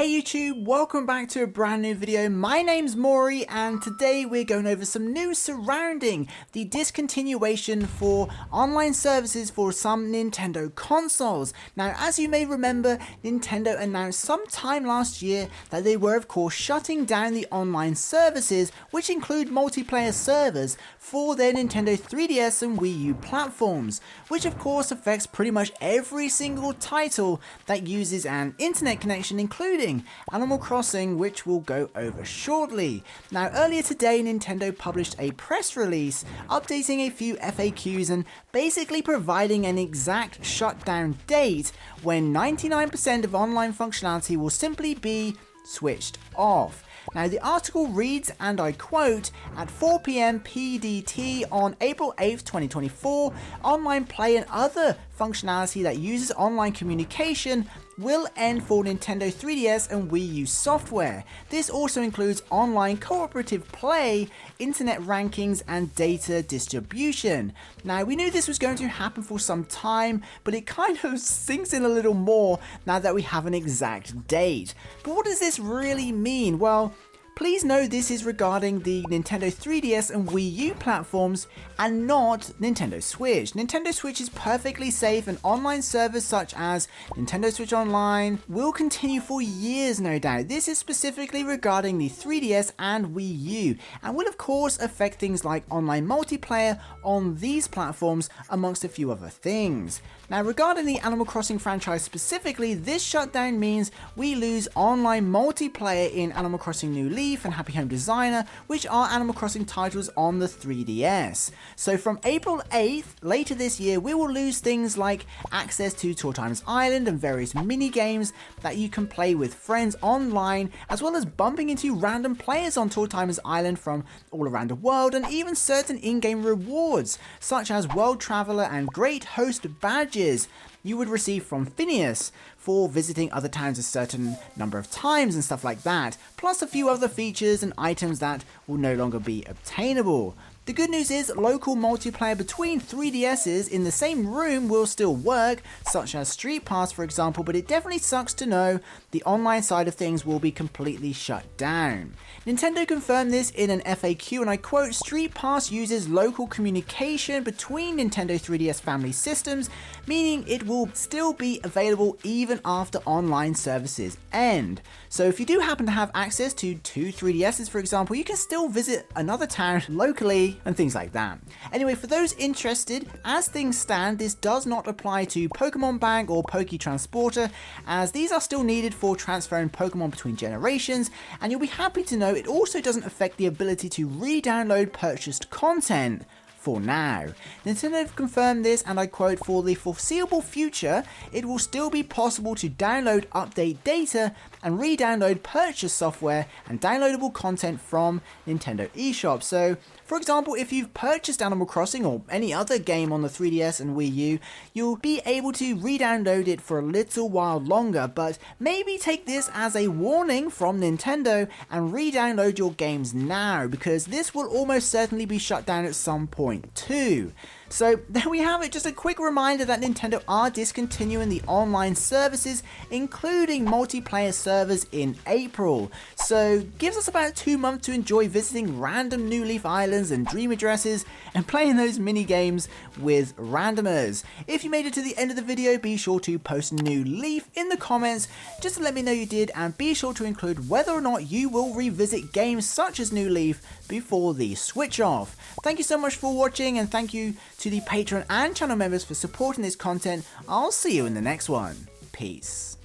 Hey YouTube, welcome back to a brand new video. My name's Mori and today we're going over some news surrounding the discontinuation for online services for some Nintendo consoles. Now, as you may remember, Nintendo announced sometime last year that they were of course shutting down the online services, which include multiplayer servers for their Nintendo 3DS and Wii U platforms, which of course affects pretty much every single title that uses an internet connection, including Animal Crossing, which we'll go over shortly. Now, earlier today, Nintendo published a press release updating a few FAQs and basically providing an exact shutdown date when 99% of online functionality will simply be switched off. Now, the article reads, and I quote, "At 4 PM PDT on April 8th, 2024, online play and other functionality that uses online communication will end for Nintendo 3DS and Wii U software. This also includes online cooperative play, internet rankings, and data distribution." Now, we knew this was going to happen for some time, but it kind of sinks in a little more now that we have an exact date. But what does this really mean? Well, please know this is regarding the Nintendo 3DS and Wii U platforms and not Nintendo Switch. Nintendo Switch is perfectly safe and online servers such as Nintendo Switch Online will continue for years, no doubt. This is specifically regarding the 3DS and Wii U and will of course affect things like online multiplayer on these platforms amongst a few other things. Now, regarding the Animal Crossing franchise specifically, this shutdown means we lose online multiplayer in Animal Crossing New Leaf and Happy Home Designer, which are Animal Crossing titles on the 3DS. So from April 8th, later this year, we will lose things like access to Tour Times Island and various mini games that you can play with friends online, as well as bumping into random players on Tour Times Island from all around the world, and even certain in-game rewards, such as World Traveler and Great Host badges you would receive from Phineas for visiting other towns a certain number of times and stuff like that, plus a few other features and items that will no longer be obtainable. The good news is local multiplayer between 3DSs in the same room will still work, such as Street Pass for example, but it definitely sucks to know the online side of things will be completely shut down. Nintendo confirmed this in an FAQ and I quote, "Street Pass uses local communication between Nintendo 3DS family systems, meaning it will still be available even after online services end." So if you do happen to have access to two 3DSs for example, you can still visit another town locally and things like that. Anyway, for those interested, as things stand, this does not apply to Pokemon Bank or Poke Transporter, as these are still needed for transferring Pokemon between generations, and you'll be happy to know it also doesn't affect the ability to re-download purchased content. For now. Nintendo have confirmed this and I quote, "For the foreseeable future, it will still be possible to download update data and re-download purchase software and downloadable content from Nintendo eShop." So, for example, if you've purchased Animal Crossing or any other game on the 3DS and Wii U, you'll be able to re-download it for a little while longer, but maybe take this as a warning from Nintendo and re-download your games now, because this will almost certainly be shut down at some point too. So there we have it, just a quick reminder that Nintendo are discontinuing the online services, including multiplayer servers in April. So gives us about 2 months to enjoy visiting random New Leaf Islands and Dream Addresses and playing those mini games with randomers. If you made it to the end of the video, be sure to post New Leaf in the comments just to let me know you did, and be sure to include whether or not you will revisit games such as New Leaf before the switch off. Thank you so much for watching, and thank you to the Patreon and channel members for supporting this content. I'll see you in the next one. Peace.